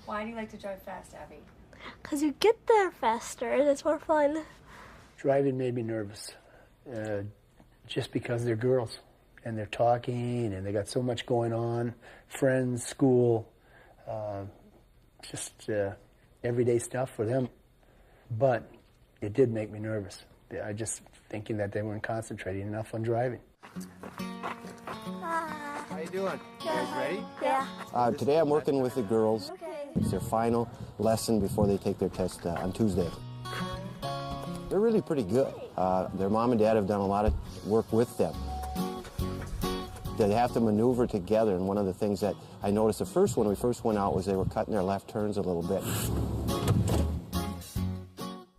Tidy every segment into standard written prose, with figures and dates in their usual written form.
Why do you like to drive fast, Abby? Because you get there faster and it's more fun. Driving made me nervous, just because they're girls and they're talking and they got so much going on, friends, school, just everyday stuff for them. But it did make me nervous. I just thinking that they weren't concentrating enough on driving. How you doing? You guys ready? Yeah. Today I'm working with the girls. Okay. It's their final lesson before they take their test on Tuesday. They're really pretty good. Their mom and dad have done a lot of work with them. They have to maneuver together, and one of the things that I noticed when we first went out was they were cutting their left turns a little bit.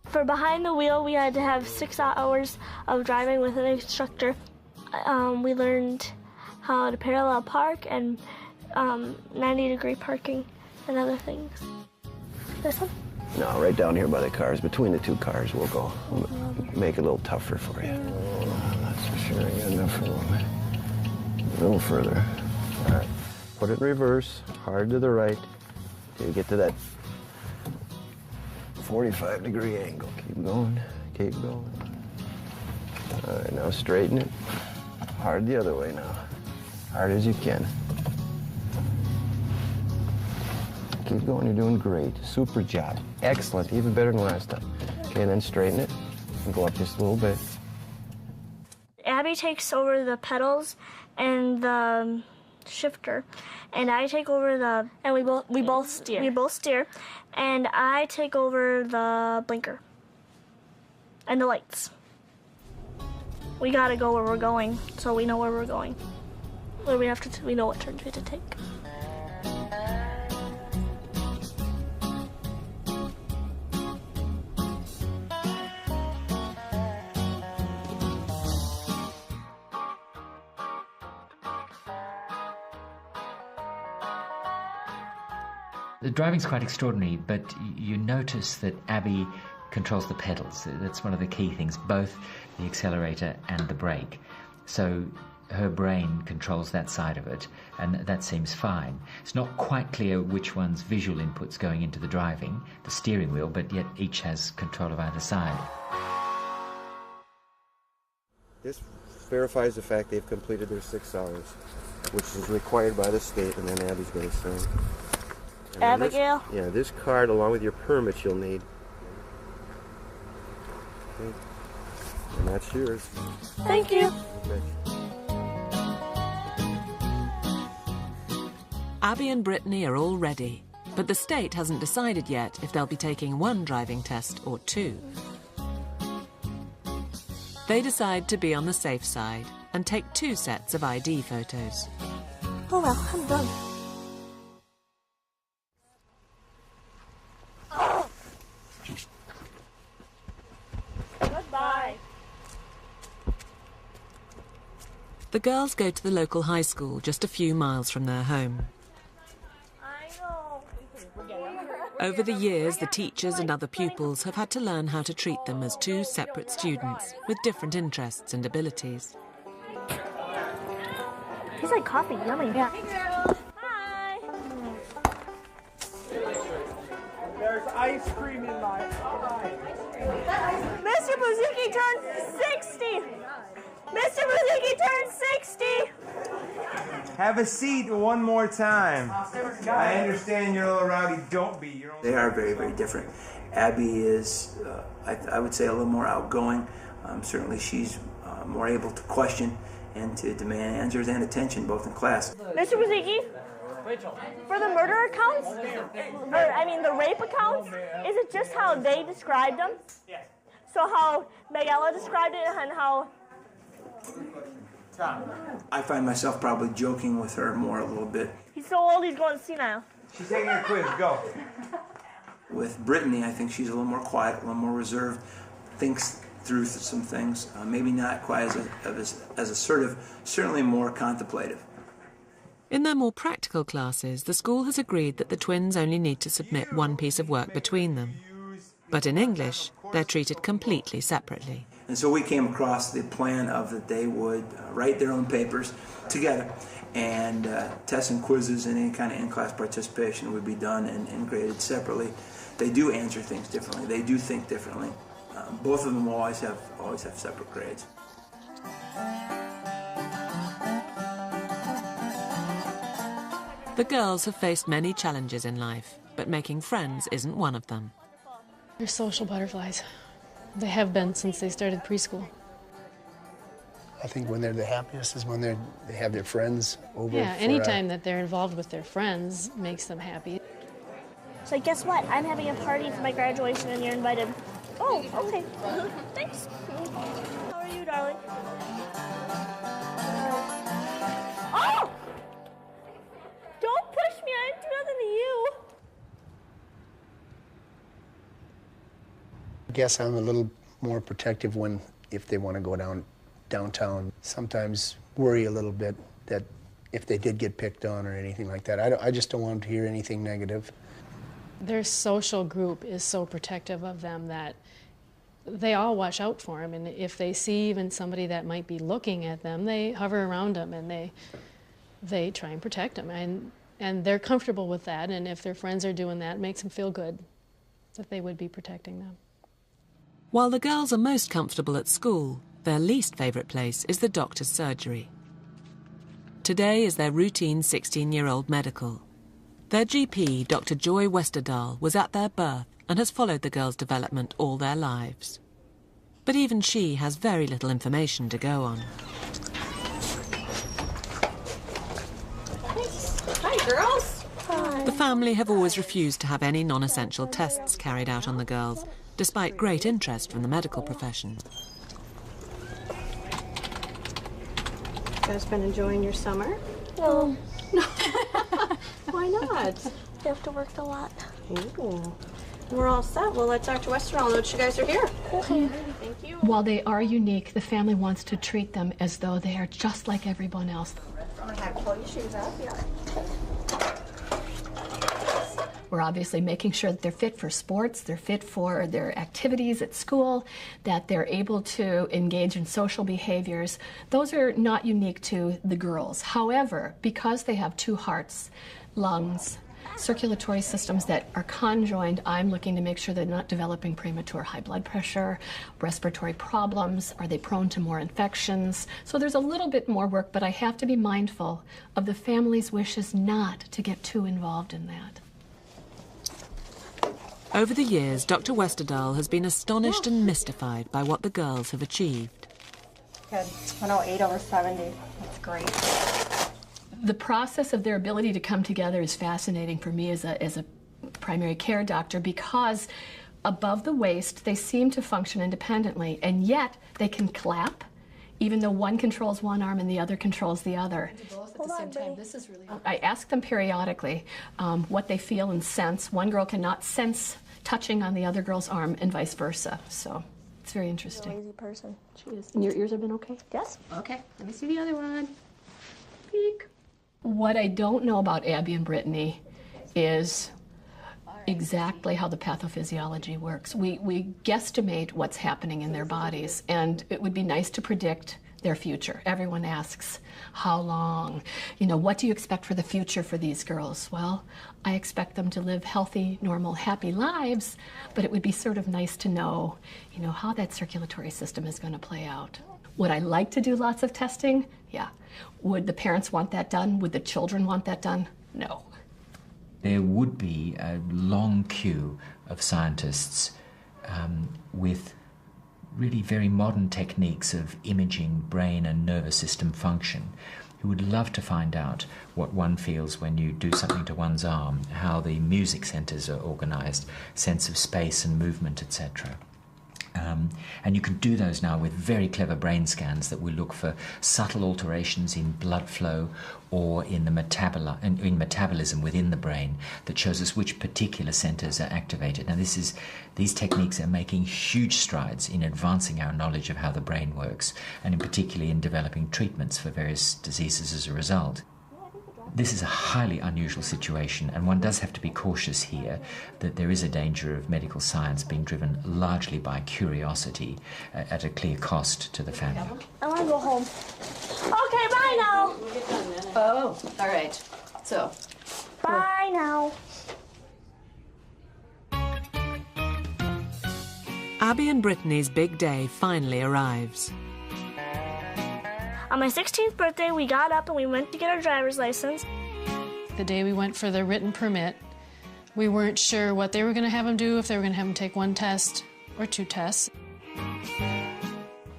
For behind the wheel, we had to have 6 hours of driving with an instructor. We learned how to parallel park and 90-degree parking and other things. This one? No, right down here by the cars. Between the two cars, we'll go. We'll make it a little tougher for you. That's for sure. I got enough for a moment. A little further. All right. Put it in reverse, hard to the right, till you get to that 45-degree angle. Keep going, keep going. All right, now straighten it. Hard the other way now. Hard as you can. Keep going, you're doing great. Super job. Excellent, even better than last time. Okay, then straighten it and go up just a little bit. Abby takes over the pedals and the shifter, and I take over and we both steer. We both steer, and I take over the blinker and the lights. We gotta go where we're going, so we know where we're going. Where we know what turns we have to take. The driving's quite extraordinary, but you notice that Abby controls the pedals. That's one of the key things, both the accelerator and the brake. So her brain controls that side of it, and that seems fine. It's not quite clear which one's visual input's going into the driving, the steering wheel, but yet each has control of either side. This verifies the fact they've completed their 6 hours, which is required by the state, and then Abby's going to sign. Abigail? This card, along with your permit, you'll need. Okay. And that's yours. Thank you. Abby and Brittany are all ready, but the state hasn't decided yet if they'll be taking one driving test or 2. They decide to be on the safe side and take 2 sets of ID photos. Oh well, I'm done. Goodbye. The girls go to the local high school just a few miles from their home. Over the years, the teachers and other pupils have had to learn how to treat them as 2 separate students with different interests and abilities. Tastes like coffee, yummy. Yeah. Hey girls. Hi. There's ice cream in my eye. Mr. Buzuki turned 60. Mr. Buzuki turned 60. Have a seat one more time. I understand you're a little rowdy. Don't be. They are very, very different. Abby is, I would say, a little more outgoing. Certainly she's more able to question and to demand answers and attention, both in class. Mr. Buzuki, for the murder accounts, the rape accounts, is it just how they described them? Yes. So how Megella described it and how... Tom. I find myself probably joking with her more a little bit. He's so old he's going senile. She's taking a quiz. Go. With Brittany, I think she's a little more quiet, a little more reserved, thinks through some things, maybe not quite as assertive, certainly more contemplative. In their more practical classes, the school has agreed that the twins only need to submit 1 piece of work between them. But in English, they're treated completely separately. And so we came across the plan of that they would write their own papers together, and tests and quizzes and any kind of in-class participation would be done and graded separately. They do answer things differently. They do think differently. Both of them will always have separate grades. The girls have faced many challenges in life, but making friends isn't one of them. They're social butterflies. They have been since they started preschool. I think when they're the happiest is when they have their friends over. Yeah, anytime that they're involved with their friends makes them happy. So guess what? I'm having a party for my graduation and you're invited. Oh, okay. Thanks. How are you, darling? Oh! Don't push me. I didn't do nothing to you. I guess I'm a little more protective if they want to go downtown. Sometimes worry a little bit that if they did get picked on or anything like that. I just don't want them to hear anything negative. Their social group is so protective of them that they all watch out for them. And if they see even somebody that might be looking at them, they hover around them and they try and protect them. And they're comfortable with that. And if their friends are doing that, it makes them feel good that they would be protecting them. While the girls are most comfortable at school, their least favourite place is the doctor's surgery. Today is their routine 16-year-old medical. Their GP, Dr. Joy Westerdahl, was at their birth and has followed the girls' development all their lives. But even she has very little information to go on. Hi, girls. Hi. The family have always refused to have any non-essential tests carried out on the girls, despite great interest from the medical profession. You guys been enjoying your summer? No. Why not? You have to work a lot. Ooh. We're all set. Well, let Dr. Westerdahl know that you guys are here. Okay. Thank you. While they are unique, the family wants to treat them as though they are just like everyone else. I'm gonna have to pull your shoes up. Yeah. We're obviously making sure that they're fit for sports, they're fit for their activities at school, that they're able to engage in social behaviors. Those are not unique to the girls. However, because they have two hearts, lungs, circulatory systems that are conjoined, I'm looking to make sure they're not developing premature high blood pressure, respiratory problems. Are they prone to more infections? So there's a little bit more work, but I have to be mindful of the family's wishes not to get too involved in that. Over the years, Dr. Westerdahl has been astonished and mystified by what the girls have achieved. Good. 108/70. That's great. The process of their ability to come together is fascinating for me as a primary care doctor, because above the waist they seem to function independently, and yet they can clap, even though one controls one arm and the other controls the other. Both at the same time. This is really. I ask them periodically what they feel and sense. One girl cannot sense touching on the other girl's arm, and vice versa. So it's very interesting. She's a lazy person. She is. And your ears have been okay? Yes. Okay. Let me see the other one. Peek. What I don't know about Abby and Brittany is exactly how the pathophysiology works. We guesstimate what's happening in their bodies, and it would be nice to predict their future. Everyone asks, how long? You know, what do you expect for the future for these girls? Well, I expect them to live healthy, normal, happy lives, but it would be sort of nice to know, you know, how that circulatory system is going to play out. Would I like to do lots of testing? Yeah. Would the parents want that done? Would the children want that done? No. There would be a long queue of scientists with really very modern techniques of imaging brain and nervous system function, who would love to find out what one feels when you do something to one's arm, how the music centers are organized, sense of space and movement, etc. And you can do those now with very clever brain scans that will look for subtle alterations in blood flow or in the metabolism within the brain that shows us which particular centers are activated. Now these techniques are making huge strides in advancing our knowledge of how the brain works, and in particularly in developing treatments for various diseases as a result. This is a highly unusual situation, and one does have to be cautious here that there is a danger of medical science being driven largely by curiosity at a clear cost to the family. I want to go home. Okay, bye now. Oh, all right. So, bye now. Abby and Brittany's big day finally arrives. On my 16th birthday, we got up and we went to get our driver's license. The day we went for the written permit, we weren't sure what they were going to have him do, if they were going to have him take 1 test or 2 tests.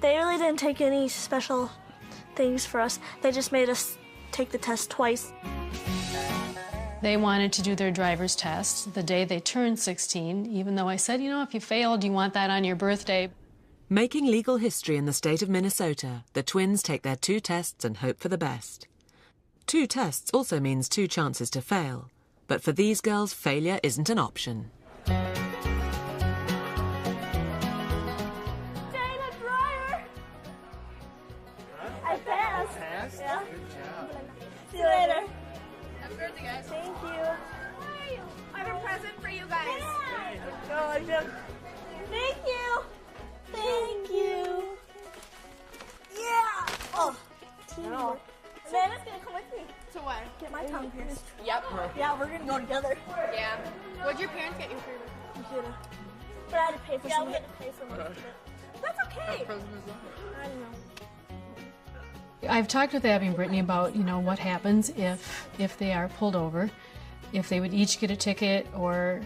They really didn't take any special things for us. They just made us take the test twice. They wanted to do their driver's test the day they turned 16, even though I said, you know, if you failed, you want that on your birthday. Making legal history in the state of Minnesota, the twins take their 2 tests and hope for the best. 2 tests also means 2 chances to fail, but for these girls, failure isn't an option. I passed. Yeah. See you later. Happy birthday, guys. Thank you. I have a present for you guys. Yeah. Thank you. Thank you. Yeah. Oh. Teamwork. Amanda's gonna come with me. To what? Get my tongue pierced. Yep. Yeah, we're gonna go together. Yeah. What'd your parents get you for your You should've. But I had to pay for some. Yeah, we had to pay for most of it. That's okay. I don't know. I've talked with Abby and Brittany about, you know, what happens if they are pulled over, if they would each get a ticket, or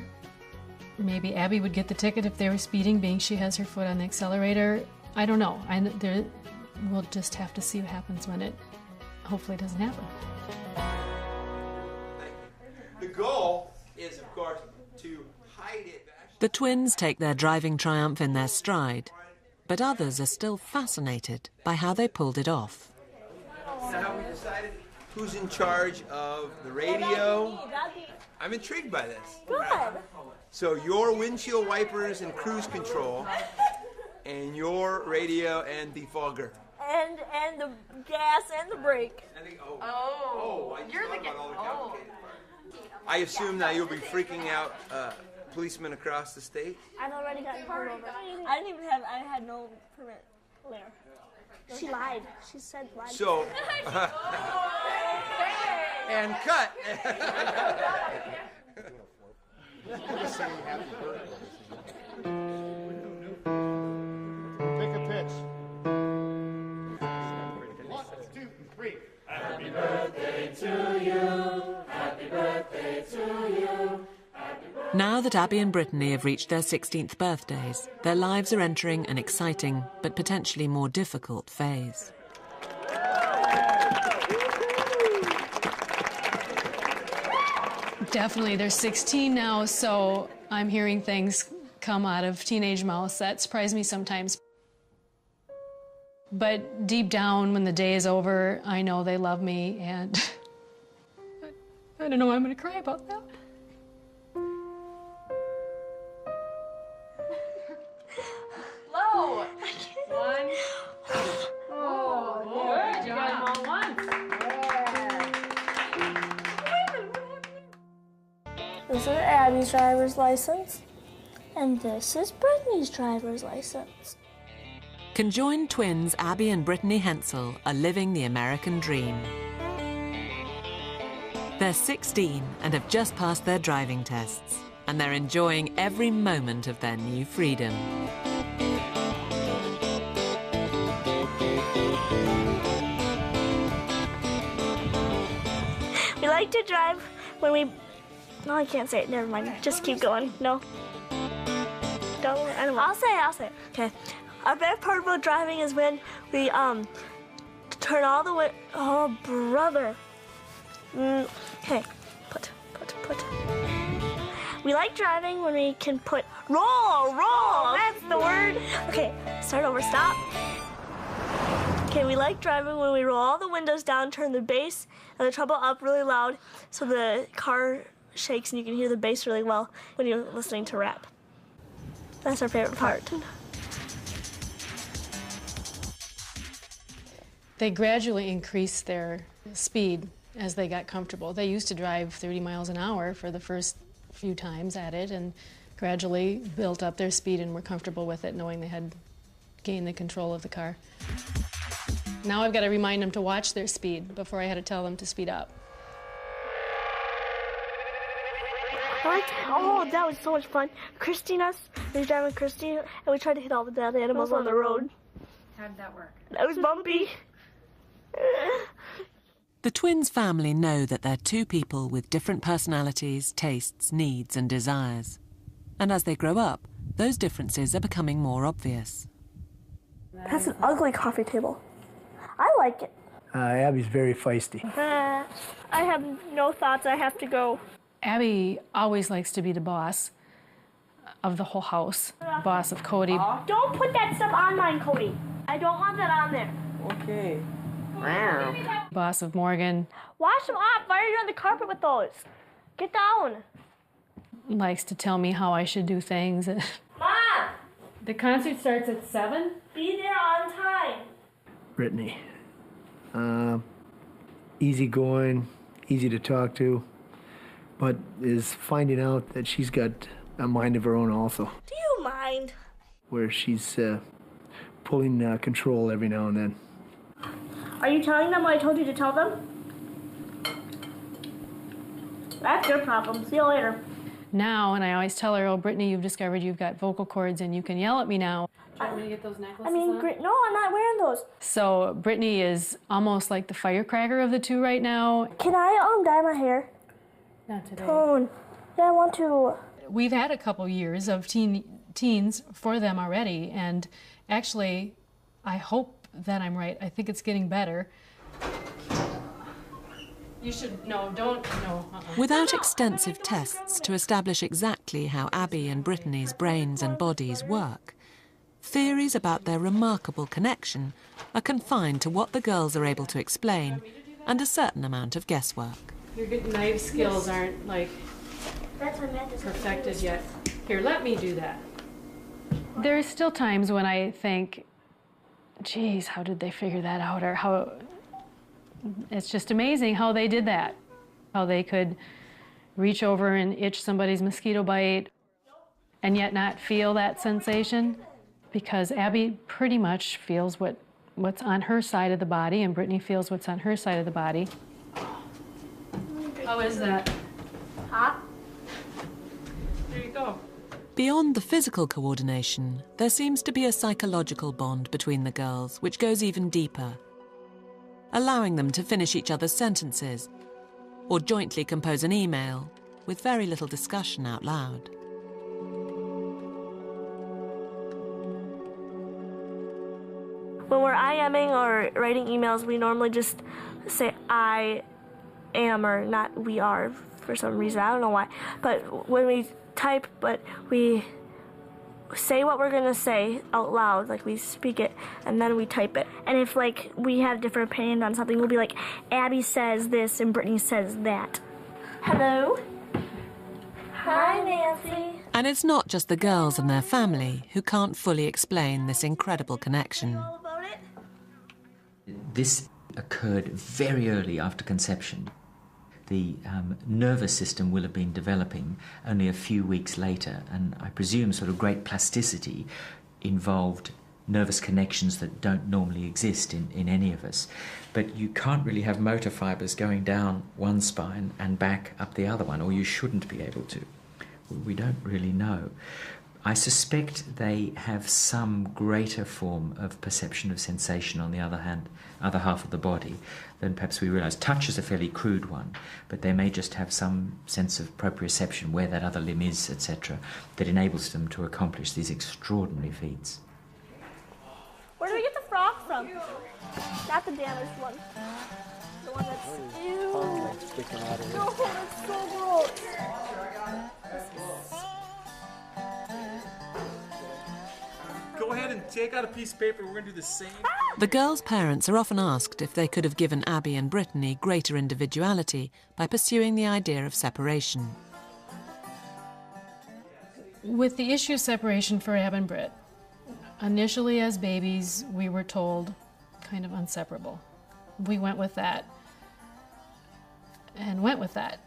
maybe Abby would get the ticket if they were speeding, being she has her foot on the accelerator. I don't know. We'll just have to see what happens when it hopefully doesn't happen. The goal is, of course, to hide it. The twins take their driving triumph in their stride, but others are still fascinated by how they pulled it off. Now we decided who's in charge of the radio. I'm intrigued by this. Good. So your windshield wipers and cruise control, and your radio and defogger. And the gas and the brake. You're the I assume now you'll be freaking out policemen across the state. I've already gotten pulled over. I had no permit there. She lied. She said lied. So, and cut. Take a pitch. 1, 2, 3. Happy birthday to you. Happy birthday to you. Now that Abby and Brittany have reached their 16th birthdays, their lives are entering an exciting but potentially more difficult phase. Definitely, they're 16 now, so I'm hearing things come out of teenage mouths that surprise me sometimes. But deep down, when the day is over, I know they love me, and I don't know why I'm going to cry about that. Low. 1. Oh, good. You got them all once. This is Abby's driver's license, and this is Brittany's driver's license. Conjoined twins Abby and Brittany Hensel are living the American dream. They're 16 and have just passed their driving tests, and they're enjoying every moment of their new freedom. We like to drive when we... No, I can't say it. Never mind. Just keep going. No. Don't. I don't know. I'll say it. Okay. Our favorite part about driving is when we turn all the way. Oh, brother. Okay. Put. We like driving when we can put roll. That's the word. Okay. Start over. Stop. Okay. We like driving when we roll all the windows down, turn the bass and the treble up really loud, so the car shakes and you can hear the bass really well when you're listening to rap. That's our favorite part. They gradually increase their speed as they got comfortable. They used to drive 30 miles an hour for the first few times at it and gradually built up their speed and were comfortable with it, knowing they had gained the control of the car. Now I've got to remind them to watch their speed before I had to tell them to speed up. Oh, that was so much fun. Christina was driving Christy, and we tried to hit all the dead animals on the road. How did that work? That was bumpy. The twins' family know that they're two people with different personalities, tastes, needs and desires. And as they grow up, those differences are becoming more obvious. That's an ugly coffee table. I like it. Abby's very feisty. I have no thoughts. I have to go. Abby always likes to be the boss of the whole house, boss of Cody. Don't put that stuff on mine, Cody. I don't want that on there. Okay. Boss of Morgan. Wash them off. Why are you on the carpet with those? Get down. Likes to tell me how I should do things. Mom! The concert starts at 7? Be there on time. Brittany. Easygoing, easy to talk to, but is finding out that she's got a mind of her own also, Do you mind? where she's pulling control every now and then. Are you telling them what I told you to tell them? That's your problem. See you later. Now, and I always tell her, oh, Brittany, you've discovered you've got vocal cords and you can yell at me now. Do you want me to get those necklaces I mean, on? no, I'm not wearing those. So Brittany is almost like the firecracker of the two right now. Can I dye my hair? Not today. Tone. Yeah, I want to. We've had a couple years of teens for them already, and actually, I hope that I'm right. I think it's getting better. You should, no. Without extensive tests to establish exactly how Abby and Brittany's brains and bodies work, theories about their remarkable connection are confined to what the girls are able to explain and a certain amount of guesswork. Your good knife skills aren't, like, perfected yet. Here, let me do that. There's still times when I think, geez, how did they figure that out? Or how, it's just amazing how they did that. How they could reach over and itch somebody's mosquito bite and yet not feel that sensation. Because Abby pretty much feels what's on her side of the body, and Brittany feels what's on her side of the body. How is that? Hot. There you go. Beyond the physical coordination, there seems to be a psychological bond between the girls which goes even deeper, allowing them to finish each other's sentences or jointly compose an email with very little discussion out loud. When we're IMing or writing emails, we normally just say I am or not we are for some reason. I don't know why. But when we type, we say what we're going to say out loud, like we speak it, and then we type it. And if, like, we have different opinions on something, we'll be like, Abby says this and Brittany says that. Hello? Hi, Nancy. And it's not just the girls and their family who can't fully explain this incredible connection. This occurred very early after conception. The nervous system will have been developing only a few weeks later, and I presume sort of great plasticity involved nervous connections that don't normally exist in any of us. But you can't really have motor fibres going down one spine and back up the other one, or you shouldn't be able to. We don't really know. I suspect they have some greater form of perception of sensation on the other half of the body than perhaps we realise. Touch is a fairly crude one, but they may just have some sense of proprioception, where that other limb is, etc., that enables them to accomplish these extraordinary feats. Where do we get the frog from? Not the damaged one. The one that's... Ew. No, that's so gross. Go ahead and take out a piece of paper. We're going to do the same. The girls' parents are often asked if they could have given Abby and Brittany greater individuality by pursuing the idea of separation. With the issue of separation for Ab and Britt, initially as babies, we were told kind of inseparable. We went with that. and went with that.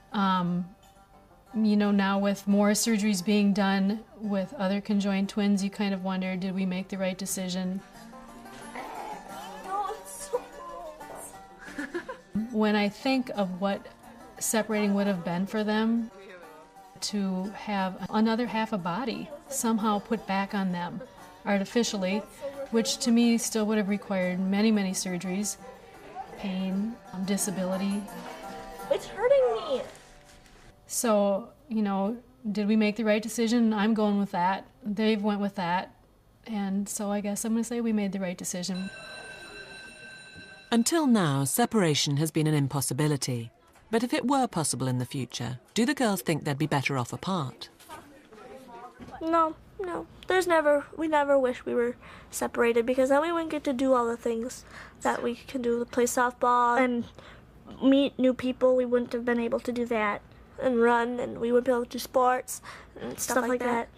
You know, now with more surgeries being done with other conjoined twins, you kind of wonder, did we make the right decision? When I think of what separating would have been for them, to have another half a body somehow put back on them artificially, which to me still would have required many, many surgeries, pain, disability. It's hurting me. So, you know, did we make the right decision? I'm going with that. Dave went with that. And so I guess I'm going to say we made the right decision. Until now, separation has been an impossibility. But if it were possible in the future, do the girls think they'd be better off apart? No. We never wish we were separated, because then we wouldn't get to do all the things that we can do, play softball and meet new people. We wouldn't have been able to do that, and run, and we wouldn't be able to do sports and stuff like that.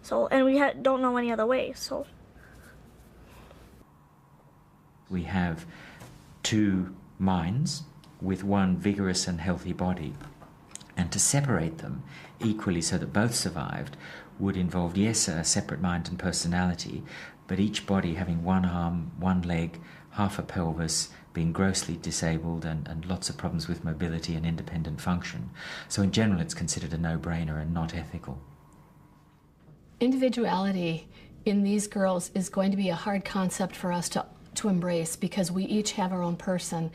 So, and we don't know any other way, so. We have two minds with one vigorous and healthy body, and to separate them equally so that both survived would involve, yes, a separate mind and personality, but each body having one arm, one leg, half a pelvis, being grossly disabled, and lots of problems with mobility and independent function. So in general, it's considered a no-brainer and not ethical. Individuality in these girls is going to be a hard concept for us to embrace, because we each have our own person.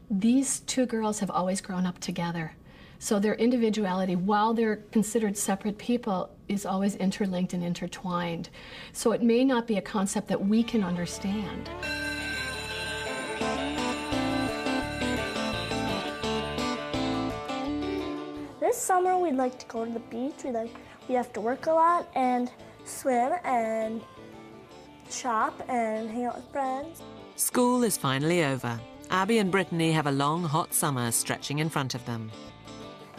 These two girls have always grown up together. So their individuality, while they're considered separate people, is always interlinked and intertwined. So it may not be a concept that we can understand. This summer we'd like to go to the beach. We have to work a lot and swim and shop and hang out with friends. School is finally over. Abby and Brittany have a long, hot summer stretching in front of them.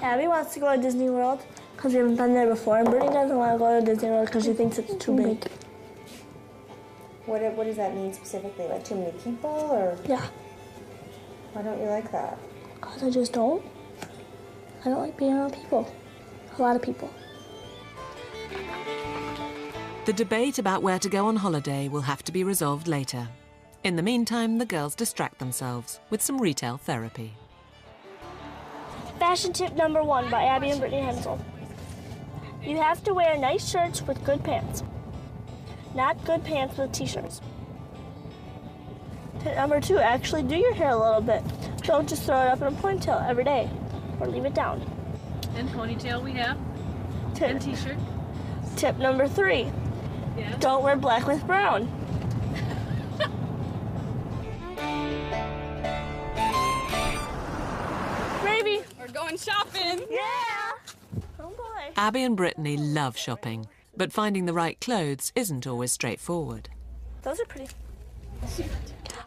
Abby wants to go to Disney World because we haven't been there before, and Brittany doesn't want to go to Disney World because she thinks it's too big. What does that mean specifically? Like too many people, or? Yeah. Why don't you like that? Because I just don't. I don't like being around people. A lot of people. The debate about where to go on holiday will have to be resolved later. In the meantime, the girls distract themselves with some retail therapy. Fashion tip number 1 by Abby and Brittany Hensel. You have to wear nice shirts with good pants, not good pants with t-shirts. Tip number 2, actually do your hair a little bit. Don't just throw it up in a ponytail every day, or leave it down. And ponytail we have, and t-shirt. Tip number 3, don't wear black with brown. Baby, we're going shopping. Yeah. Oh boy. Abby and Brittany love shopping, but finding the right clothes isn't always straightforward. Those are pretty.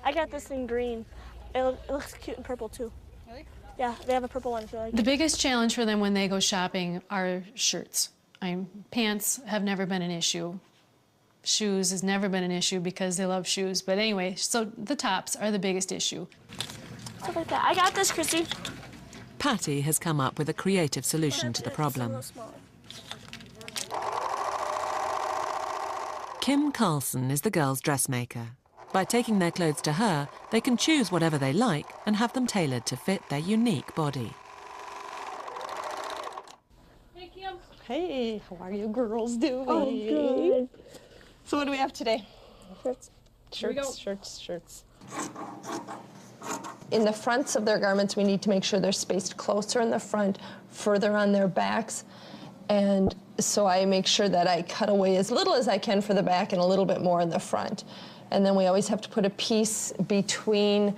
I got this in green. It looks cute in purple too. Really? Yeah, they have a purple one if you like. The biggest challenge for them when they go shopping are shirts. Pants have never been an issue. Shoes has never been an issue because they love shoes. But anyway, so the tops are the biggest issue. Stuff like that. I got this, Chrissy. Patty has come up with a creative solution to the problem. Kim Carlson is the girls' dressmaker. By taking their clothes to her, they can choose whatever they like and have them tailored to fit their unique body. Hey, Kim. Hey, how are you girls doing? Oh, good. So what do we have today? Shirts. Shirts. In the fronts of their garments, we need to make sure they're spaced closer in the front, further on their backs. And so I make sure that I cut away as little as I can for the back and a little bit more in the front. And then we always have to put a piece between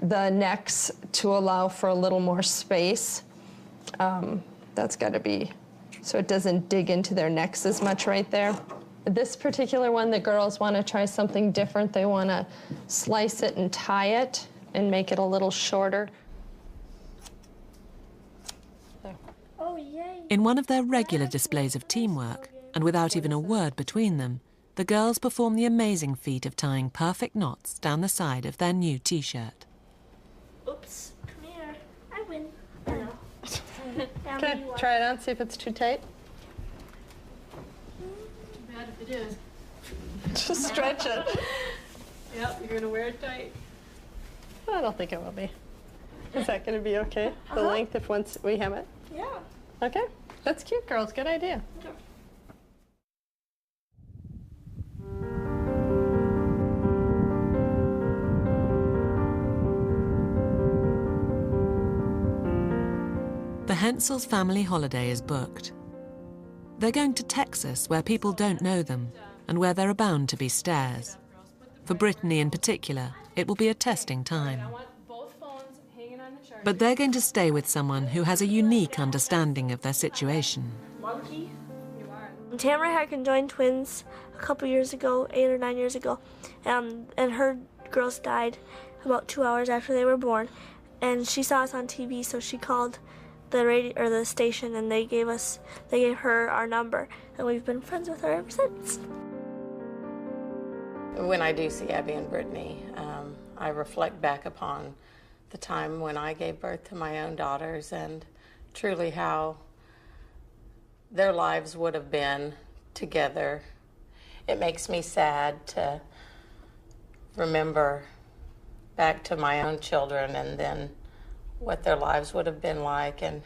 the necks to allow for a little more space. That's got to be, so it doesn't dig into their necks as much right there. This particular one, the girls want to try something different. They want to slice it and tie it and make it a little shorter. There. Oh, yay. In one of their regular displays of teamwork, and without even a word between them, the girls perform the amazing feat of tying perfect knots down the side of their new t-shirt. Oops, come here. I win. I know. Okay, try it on, see if it's too tight. Too bad if it is. Just stretch it. Yep, you're gonna wear it tight. I don't think it will be. Is that gonna be okay? The length if once we hem it? Yeah. Okay, that's cute, girls, good idea. The Hensels' family holiday is booked. They're going to Texas, where people don't know them, and where there are bound to be stares. For Brittany in particular, it will be a testing time. But they're going to stay with someone who has a unique understanding of their situation. Monkey. Tamara had conjoined twins a couple years ago, 8 or 9 years ago, and her girls died about 2 hours after they were born. And she saw us on TV, so she called the radio or the station, and they gave her our number, and we've been friends with her ever since. When I do see Abby and Brittany, I reflect back upon the time when I gave birth to my own daughters and truly how their lives would have been together. It makes me sad to remember back to my own children and then what their lives would have been like. And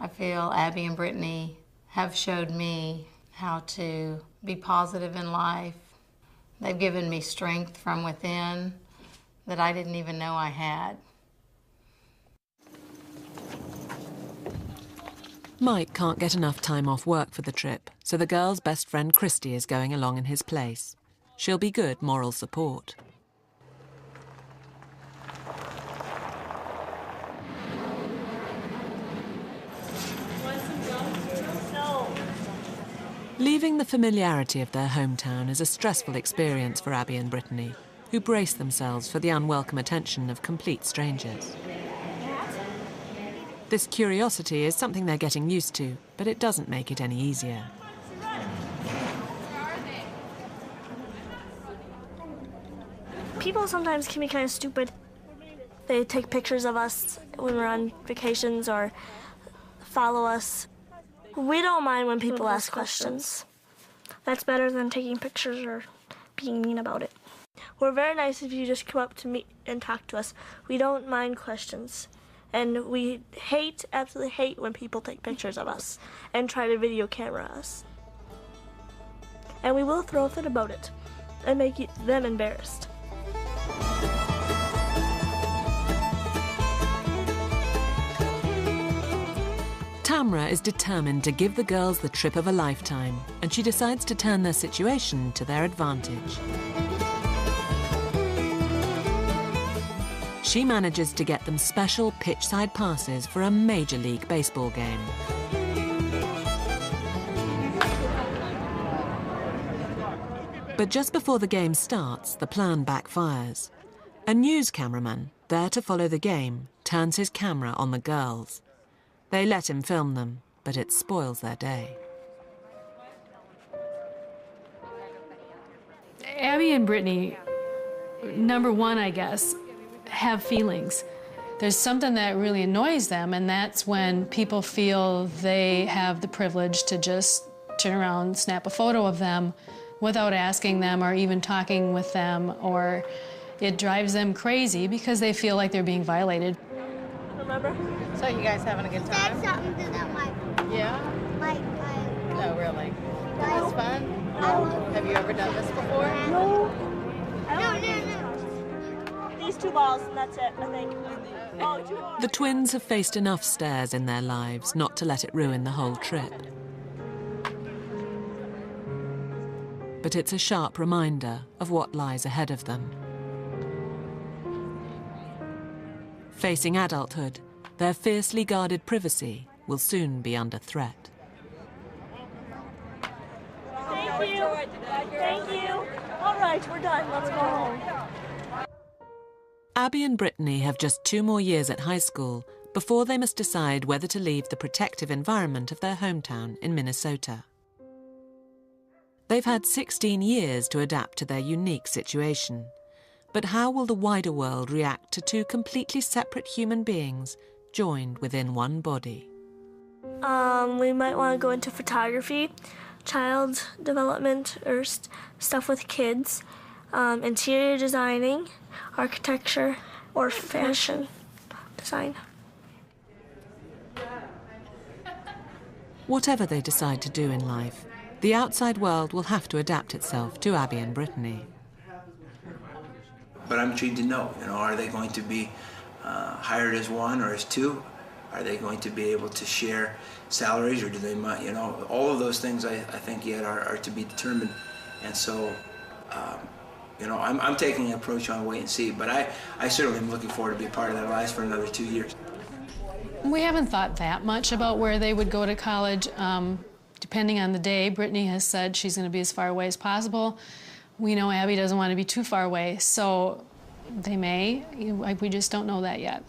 I feel Abby and Brittany have showed me how to be positive in life. They've given me strength from within that I didn't even know I had. Mike can't get enough time off work for the trip, so the girl's best friend Christy is going along in his place. She'll be good moral support. Leaving the familiarity of their hometown is a stressful experience for Abby and Brittany, who brace themselves for the unwelcome attention of complete strangers. This curiosity is something they're getting used to, but it doesn't make it any easier. People sometimes can be kind of stupid. They take pictures of us when we're on vacations or follow us. We don't mind when people ask questions. That's better than taking pictures or being mean about it. We're very nice if you just come up to me and talk to us. We don't mind questions. And we absolutely hate when people take pictures of us and try to video camera us. And we will throw a fit about it and make them embarrassed. Tamra is determined to give the girls the trip of a lifetime, and she decides to turn their situation to their advantage. She manages to get them special pitch-side passes for a Major League Baseball game. But just before the game starts, the plan backfires. A news cameraman, there to follow the game, turns his camera on the girls. They let him film them, but it spoils their day. Abby and Brittany, number one, I guess, have feelings. There's something that really annoys them, and that's when people feel they have the privilege to just turn around, snap a photo of them without asking them or even talking with them, or it drives them crazy because they feel like they're being violated. Remember? So you guys having a good time? That's something to that mic. Yeah? No, really. Is this fun? Have you ever done this before? No. These 2 balls, and that's it, I think. Oh, 2 more. The twins have faced enough stares in their lives not to let it ruin the whole trip. But it's a sharp reminder of what lies ahead of them. Facing adulthood, their fiercely guarded privacy will soon be under threat. Thank you. Thank you. All right, we're done. Let's go home. Abby and Brittany have just 2 more years at high school before they must decide whether to leave the protective environment of their hometown in Minnesota. They've had 16 years to adapt to their unique situation. But how will the wider world react to 2 completely separate human beings joined within one body? We might want to go into photography, child development, or stuff with kids, interior designing, architecture, or fashion design. Whatever they decide to do in life, the outside world will have to adapt itself to Abby and Brittany. But I'm intrigued to know, are they going to be hired as one or as two? Are they going to be able to share salaries, or do they, all of those things I think yet are to be determined. And so, I'm taking an approach on wait and see, but I certainly am looking forward to be a part of their lives for another 2 years. We haven't thought that much about where they would go to college. Depending on the day, Brittany has said she's going to be as far away as possible. We know Abby doesn't want to be too far away, so they may. We just don't know that yet.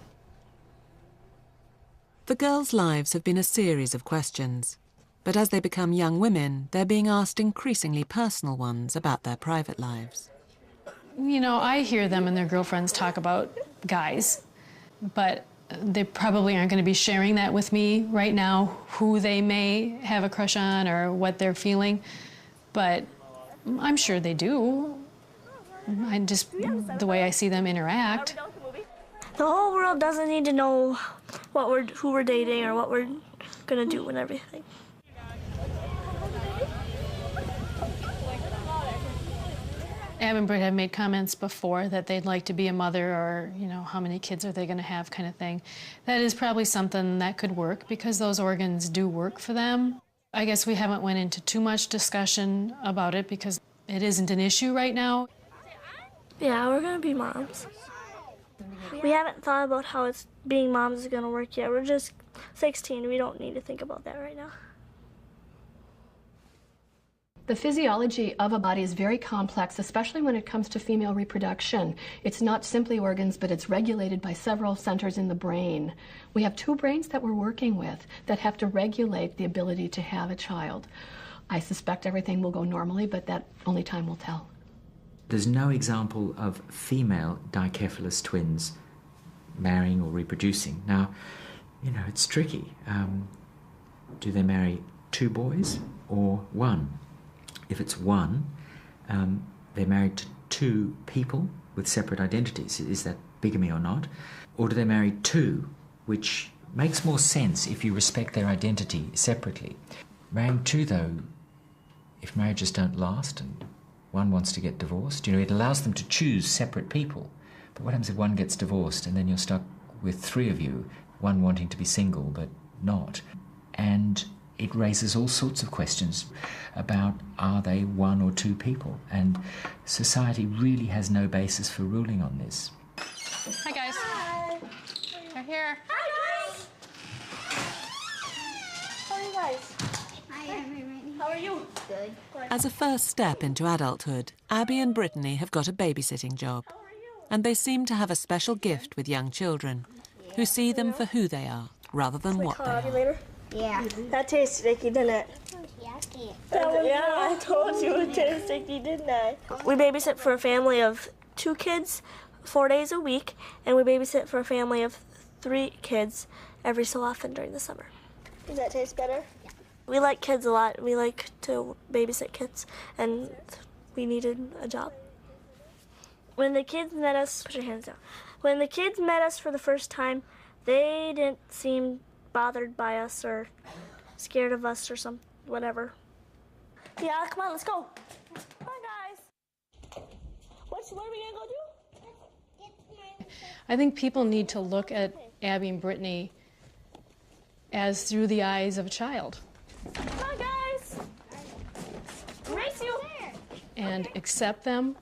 The girls' lives have been a series of questions, but as they become young women, they're being asked increasingly personal ones about their private lives. I hear them and their girlfriends talk about guys, but they probably aren't going to be sharing that with me right now, who they may have a crush on or what they're feeling, but I'm sure they do. The way I see them interact. The whole world doesn't need to know who we're dating or what we're gonna do and everything. Ab and Britt have made comments before that they'd like to be a mother, or how many kids are they going to have, kind of thing. That is probably something that could work because those organs do work for them. I guess we haven't went into too much discussion about it because it isn't an issue right now. Yeah, we're going to be moms. We haven't thought about how being moms is going to work yet. We're just 16. We don't need to think about that right now. The physiology of a body is very complex, especially when it comes to female reproduction. It's not simply organs, but it's regulated by several centers in the brain. We have 2 brains that we're working with that have to regulate the ability to have a child. I suspect everything will go normally, but that only time will tell. There's no example of female dicephalous twins marrying or reproducing. Now, it's tricky. Do they marry 2 boys or 1? If it's 1, they're married to 2 people with separate identities. Is that bigamy or not? Or do they marry 2, which makes more sense if you respect their identity separately. Marrying 2, though, if marriages don't last and one wants to get divorced, it allows them to choose separate people. But what happens if one gets divorced and then you're stuck with 3 of you, one wanting to be single but not? And it raises all sorts of questions about, are they 1 or 2 people? And society really has no basis for ruling on this. Hi, guys. Hi. They're here. Hi, guys. How are you guys? Hi, how are you? Good. As a first step into adulthood, Abby and Brittany have got a babysitting job. And they seem to have a special gift with young children, who see them for who they are, rather than what they are. Later? Yeah. That tastes sticky, didn't it? Yucky. Yeah, I told you it tastes sticky, didn't I? We babysit for a family of 2 kids 4 days a week, and we babysit for a family of 3 kids every so often during the summer. Does that taste better? Yeah. We like kids a lot. We like to babysit kids, and we needed a job. When the kids met us, put your hands down. When the kids met us for the first time, they didn't seem bothered by us or scared of us or whatever. Yeah, come on, let's go. Come on, guys. What are we gonna go do? I think people need to look at Abby and Brittany as through the eyes of a child. Come on, guys. Race you. And accept them